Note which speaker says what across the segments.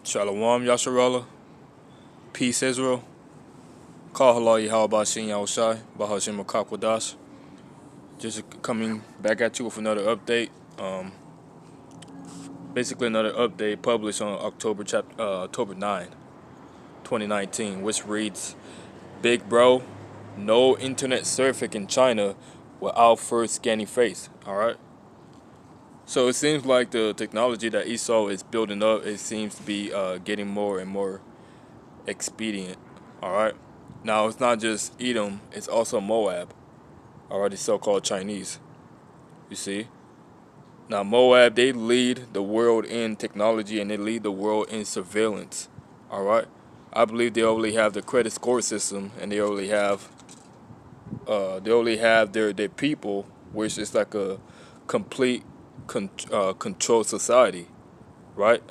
Speaker 1: Shalom Yasharallah, peace Israel, Kal Halal Yahweh Shin Yahushai, Bahashim Akakwadash. Just coming back at you with another update. Basically another update published on October 9, 2019, which reads, Big bro, no internet surfing in China without first scanning face. Alright? So it seems like the technology that Esau is building up, it seems to be getting more and more expedient. Alright? Now it's not just Edom, it's also Moab. Alright, the so-called Chinese. You see? Now Moab, they lead the world in technology and they lead the world in surveillance. Alright? I believe they only have the credit score system and they only have their people, which is like a complete controlled society, right?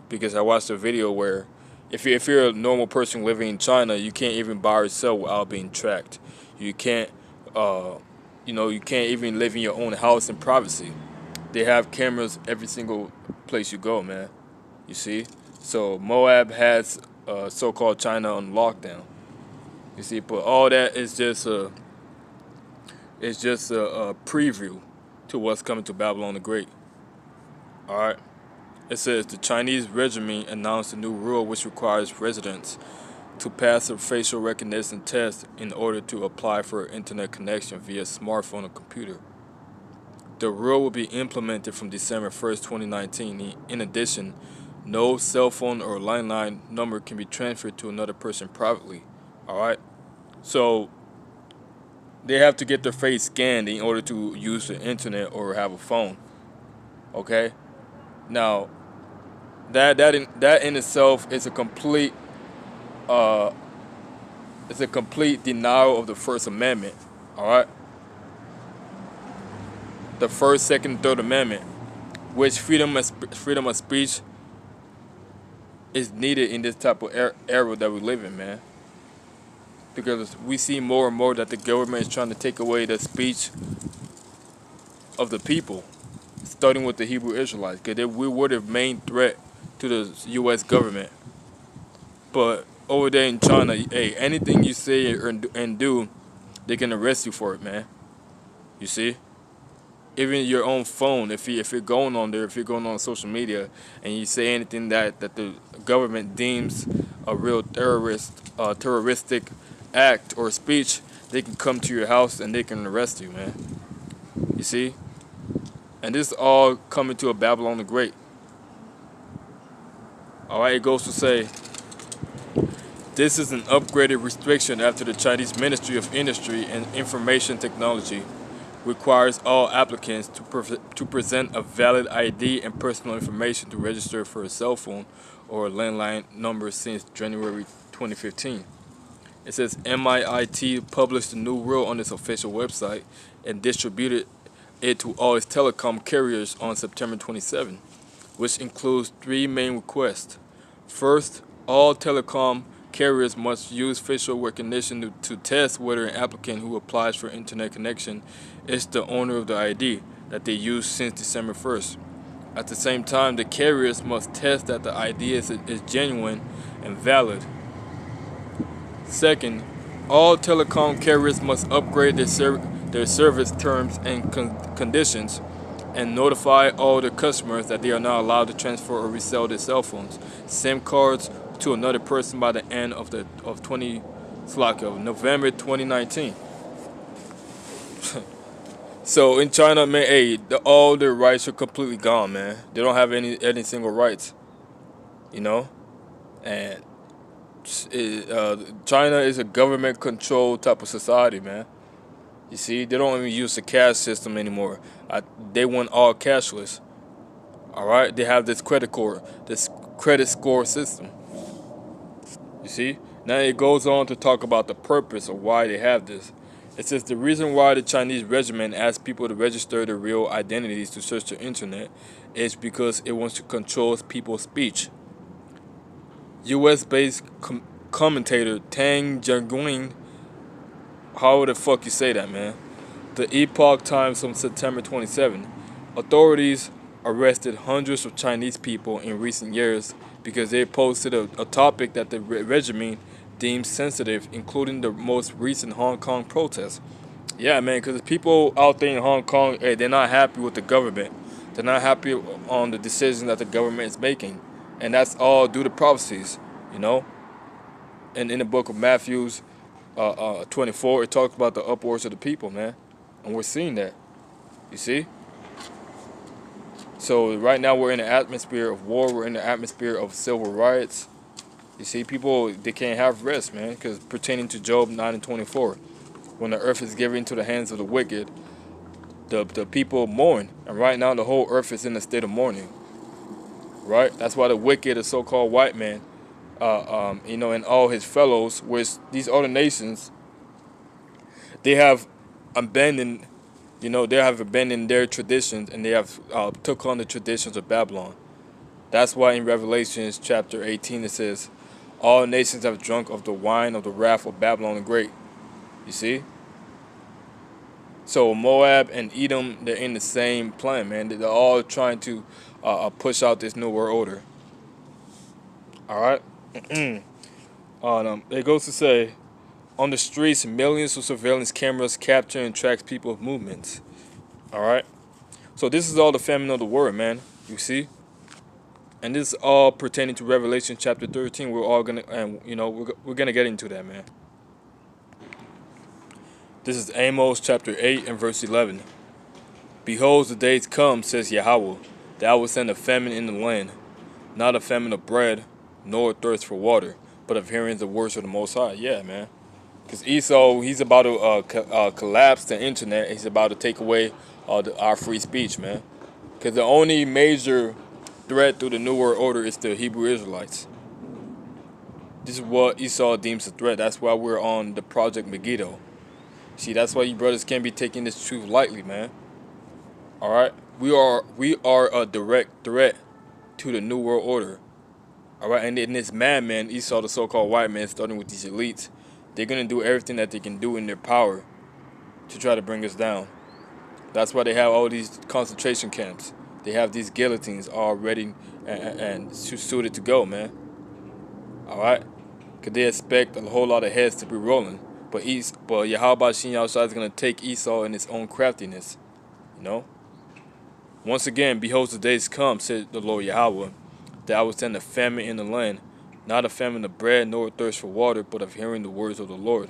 Speaker 1: Because I watched a video where if you're a normal person living in China, you can't even buy or sell without being tracked. You can't you can't even live in your own house in privacy. They have cameras every single place you go, man. You see? So Moab has so-called China on lockdown. You see, but all that is just a preview to what's coming to Babylon the Great. All right. It says the Chinese regime announced a new rule which requires residents to pass a facial recognition test in order to apply for an internet connection via smartphone or computer. The rule will be implemented from December 1st, 2019. In addition, no cell phone or landline number can be transferred to another person privately. All right. So they have to get their face scanned in order to use the internet or have a phone. Okay. Now, that in itself is a complete denial of the First Amendment. All right. The First, Second, Third Amendment, which freedom of speech is needed in this type of era that we live in, man. Because we see more and more that the government is trying to take away the speech of the people, starting with the Hebrew Israelites, because we were the main threat to the U.S. government. But over there in China, hey, anything you say and do, they can arrest you for it, man. You see? Even your own phone, if you're going on there, if you're going on social media, and you say anything that the government deems a real terroristic act or speech, they can come to your house and they can arrest you, man. You see? And this is all coming to a Babylon the Great. Alright, it goes to say, this is an upgraded restriction after the Chinese Ministry of Industry and Information Technology requires all applicants to present a valid ID and personal information to register for a cell phone or a landline number since January 2015. It says MIT published a new rule on its official website and distributed it to all its telecom carriers on September 27, which includes three main requests. First, all telecom carriers must use facial recognition to test whether an applicant who applies for internet connection is the owner of the ID that they used since December 1st. At the same time, the carriers must test that the ID is genuine and valid. Second, all telecom carriers must upgrade their service terms and conditions and notify all their customers that they are not allowed to transfer or resell their cell phones, SIM cards to another person by the end of November 2019. So in China, man, hey, all their rights are completely gone, man. They don't have any single rights, you know, and China is a government-controlled type of society, man. You see, they don't even use the cash system anymore. They want all cashless. All right, they have this credit score system. You see, now it goes on to talk about the purpose of why they have this. It says the reason why the Chinese regiment asks people to register their real identities to search the internet is because it wants to control people's speech. U.S.-based commentator Tang Jianguang, how the fuck you say that, man? The Epoch Times on September 27. Authorities arrested hundreds of Chinese people in recent years because they posted a topic that the regime deems sensitive, including the most recent Hong Kong protests. Yeah, man, because people out there in Hong Kong, hey, they're not happy with the government. They're not happy on the decisions that the government is making. And that's all due to prophecies, you know? And in the book of Matthew's 24, it talks about the upwards of the people, man. And we're seeing that, you see? So right now we're in the atmosphere of war. We're in the atmosphere of civil riots. You see, people, they can't have rest, man, because pertaining to Job 9 and 24, when the earth is given into the hands of the wicked, the people mourn. And right now the whole earth is in a state of mourning, right? That's why the wicked, the so-called white man, and all his fellows, which these other nations, they have abandoned, they have abandoned their traditions, and they have took on the traditions of Babylon. That's why in Revelations chapter 18 it says, all nations have drunk of the wine of the wrath of Babylon the Great. You see? So Moab and Edom, they're in the same plan, man. They're all trying to push out this new world order. All right? It goes to say, on the streets, millions of surveillance cameras capture and tracks people's movements. All right? So this is all the famine of the word, man. You see? And this is all pertaining to Revelation chapter 13. We're all gonna, and we're gonna get into that, man. This is Amos chapter 8 and verse 11. Behold, the days come, says Yahweh, that I will send a famine in the land, not a famine of bread, nor a thirst for water, but of hearing the words of the Most High. Yeah, man. Because Esau, he's about to collapse the internet. He's about to take away our free speech, man. Because the only major threat through the New World Order is the Hebrew Israelites. This is what Esau deems a threat. That's why we're on the Project Megiddo. See, that's why you brothers can't be taking this truth lightly, man. All right, we are a direct threat to the New World Order. All right, and in this madman, Esau, the so-called white man, starting with these elites, they're gonna do everything that they can do in their power to try to bring us down. That's why they have all these concentration camps. They have these guillotines all ready and suited to go, man. All right, because they expect a whole lot of heads to be rolling. But Yahweh Shin Yahushua is going to take Esau in his own craftiness. Once again, behold, the days come, said the Lord Yahweh, that I will send a famine in the land, not a famine of bread, nor a thirst for water, but of hearing the words of the Lord.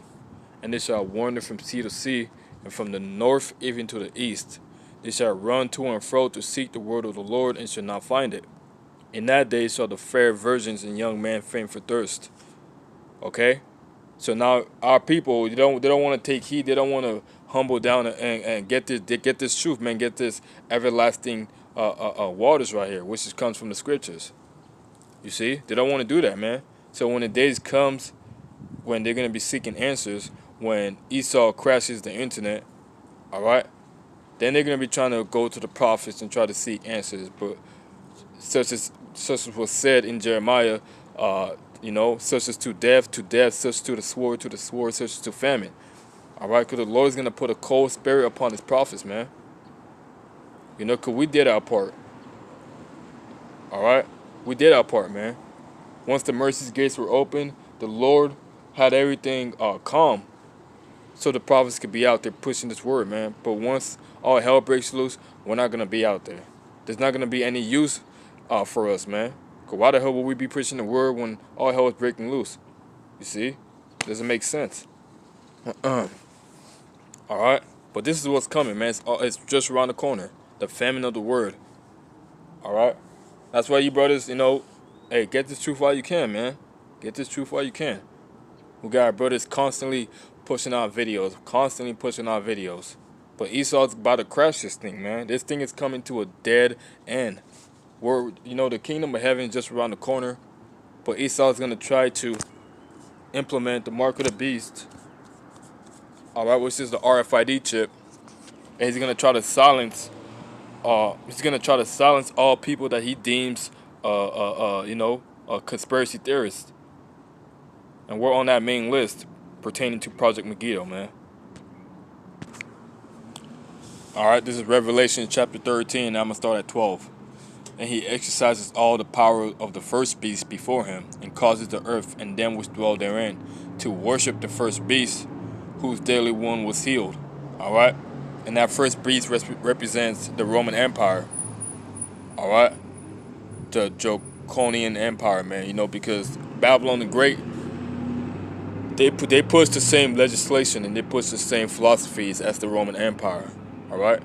Speaker 1: And they shall wander from sea to sea, and from the north even to the east. They shall run to and fro to seek the word of the Lord, and shall not find it. In that day shall the fair virgins and young men faint for thirst. Okay? So now our people, they don't want to take heed. They don't want to humble down and get this truth, man. Get this everlasting waters right here, which comes from the scriptures. You see, they don't want to do that, man. So when the days comes when they're gonna be seeking answers, when Esau crashes the internet, all right, then they're gonna be trying to go to the prophets and try to seek answers. But such as was said in Jeremiah. Such as to death, such to the sword, such as to famine. All right, because the Lord is going to put a cold spirit upon his prophets, man. Because we did our part. All right, we did our part, man. Once the mercy gates were open, the Lord had everything calm so the prophets could be out there pushing this word, man. But once all hell breaks loose, we're not going to be out there. There's not going to be any use for us, man. Why the hell would we be preaching the word when all hell is breaking loose? You see? Doesn't make sense. All right? But this is what's coming, man. It's just around the corner. The famine of the word. All right? That's why you brothers, hey, get this truth while you can, man. Get this truth while you can. We got our brothers constantly pushing out videos. But Esau's about to crash this thing, man. This thing is coming to a dead end. The kingdom of heaven is just around the corner, but Esau is going to try to implement the mark of the beast, all right, which is the RFID chip, and he's going to try to silence all people that he deems conspiracy theorists, and we're on that main list pertaining to Project Megiddo, man. All right, this is Revelation chapter 13. I'm gonna start at 12. And he exercises all the power of the first beast before him, and causes the earth and them which dwell therein to worship the first beast, whose daily wound was healed. Alright? And that first beast represents the Roman Empire. Alright? The Draconian Empire, man. Because Babylon the Great, they push the same legislation and they push the same philosophies as the Roman Empire. Alright?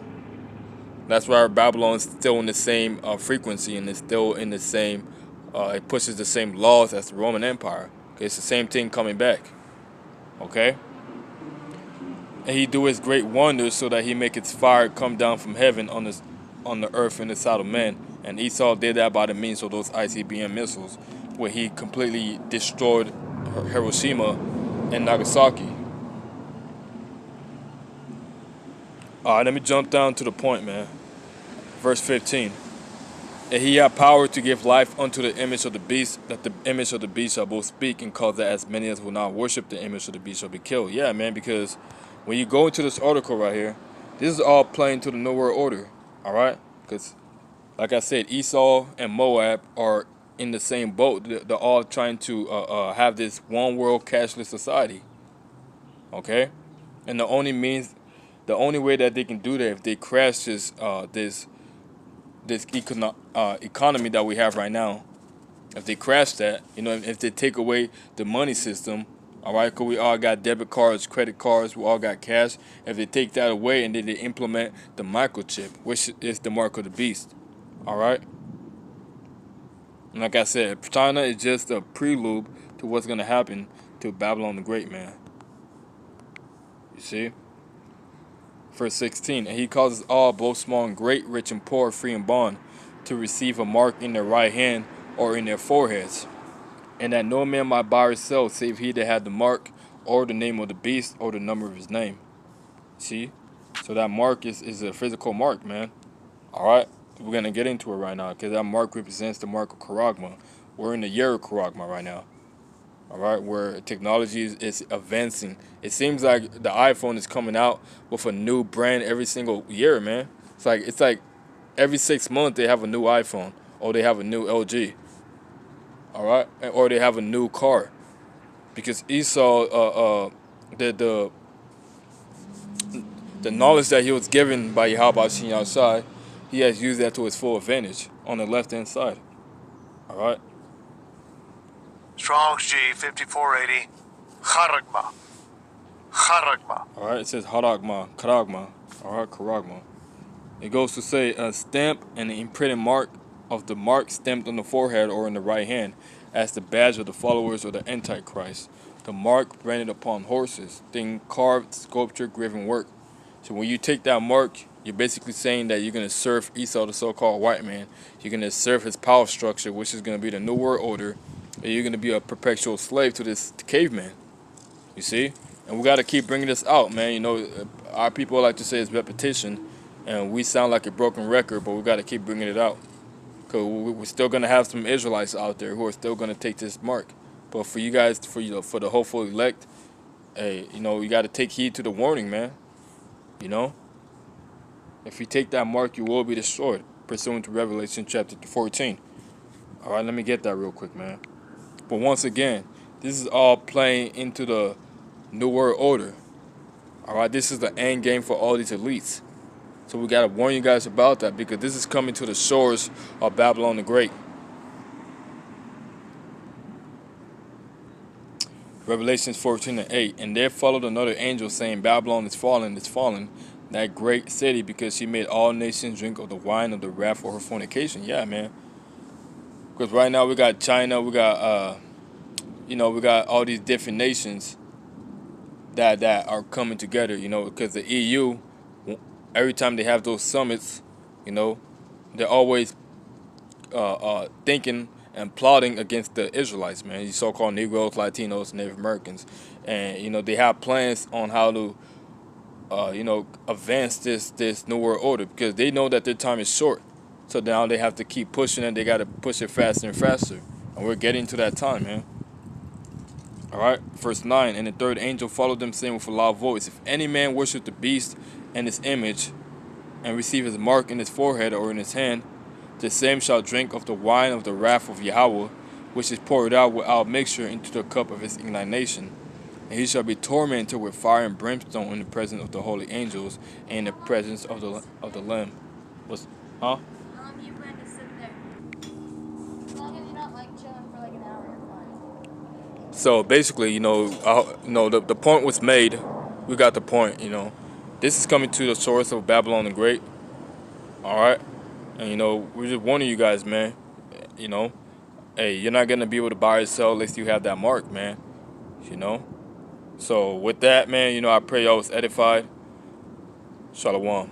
Speaker 1: That's why Babylon is still in the same frequency, and it's still in the same, it pushes the same laws as the Roman Empire. Okay, it's the same thing coming back. Okay? And he do his great wonders so that he make his fire come down from heaven on the earth in the sight of men. And Esau did that by the means of those ICBM missiles, where he completely destroyed Hiroshima and Nagasaki. Alright, let me jump down to the point, man. Verse 15. And he had power to give life unto the image of the beast, that the image of the beast shall both speak, and cause that as many as will not worship the image of the beast shall be killed. Yeah, man, because when you go into this article right here, this is all playing to the New World Order. Alright? Because, like I said, Esau and Moab are in the same boat. They're all trying to have this one world cashless society. Okay? And the only way that they can do that if they crash this economy that we have right now. If they crash that, if they take away the money system, all right, because we all got debit cards, credit cards, we all got cash. If they take that away and then they implement the microchip, which is the mark of the beast, all right. And like I said, China is just a prelude to what's gonna happen to Babylon the Great, man. You see? Verse 16, and he causes all, both small and great, rich and poor, free and bond, to receive a mark in their right hand or in their foreheads, and that no man might buy or sell save he that had the mark, or the name of the beast, or the number of his name. See? So that mark is a physical mark, man. Alright? We're going to get into it right now, because that mark represents the mark of Charagma. We're in the year of Charagma right now. Alright, where technology is advancing. It seems like the iPhone is coming out with a new brand every single year, man. It's like every 6 months they have a new iPhone, or they have a new LG. Alright, or they have a new car. Because Esau, the knowledge that he was given by Yahweh Shin Yahshai, he has used that to his full advantage on the left hand side. Alright.
Speaker 2: Strong's G 5480. Charagma. Charagma.
Speaker 1: Alright, it says Charagma. Alright, Charagma. It goes to say a stamp and an imprinted mark of the mark stamped on the forehead or in the right hand as the badge of the followers of the Antichrist. The mark branded upon horses, thing carved, sculpture, graven work. So when you take that mark, you're basically saying that you're going to serve Esau, the so-called white man. You're going to serve his power structure, which is going to be the New World Order. And you're going to be a perpetual slave to this caveman. You see? And we got to keep bringing this out, man. Our people like to say it's repetition. And we sound like a broken record, but we got to keep bringing it out. Because we're still going to have some Israelites out there who are still going to take this mark. But for you guys, for the hopeful elect, hey, you got to take heed to the warning, man. If you take that mark, you will be destroyed, pursuant to Revelation chapter 14. All right, let me get that real quick, man. But once again, this is all playing into the New World Order. All right, this is the end game for all these elites. So we got to warn you guys about that, because this is coming to the shores of Babylon the Great. Revelations 14:8. And there followed another angel saying, Babylon is fallen, that great city, because she made all nations drink of the wine of the wrath of her fornication. Yeah, man. Because right now we got China, we got we got all these different nations that are coming together, because the EU, every time they have those summits, they're always thinking and plotting against the Israelites, man. These so-called Negroes, Latinos, Native Americans. And, they have plans on how to, advance this New World Order, because they know that their time is short. So now they have to keep pushing it. They got to push it faster and faster. And we're getting to that time, man. All right, verse 9. And the third angel followed them, saying with a loud voice, if any man worship the beast and his image, and receive his mark in his forehead or in his hand, The same shall drink of the wine of the wrath of Yahweh, which is poured out without mixture into the cup of his indignation. And he shall be tormented with fire and brimstone in the presence of the holy angels and in the presence of the Lamb. Was, huh?
Speaker 3: How long do you plan to sit there? As long as you're not like chilling for like an hour, you're fine.
Speaker 1: So basically, the point was made. We got the point. This is coming to the source of Babylon the Great. All right, and we're just warning you guys, man. Hey, you're not gonna be able to buy or sell unless you have that mark, man. So with that, man, I pray y'all was edified. Shalom.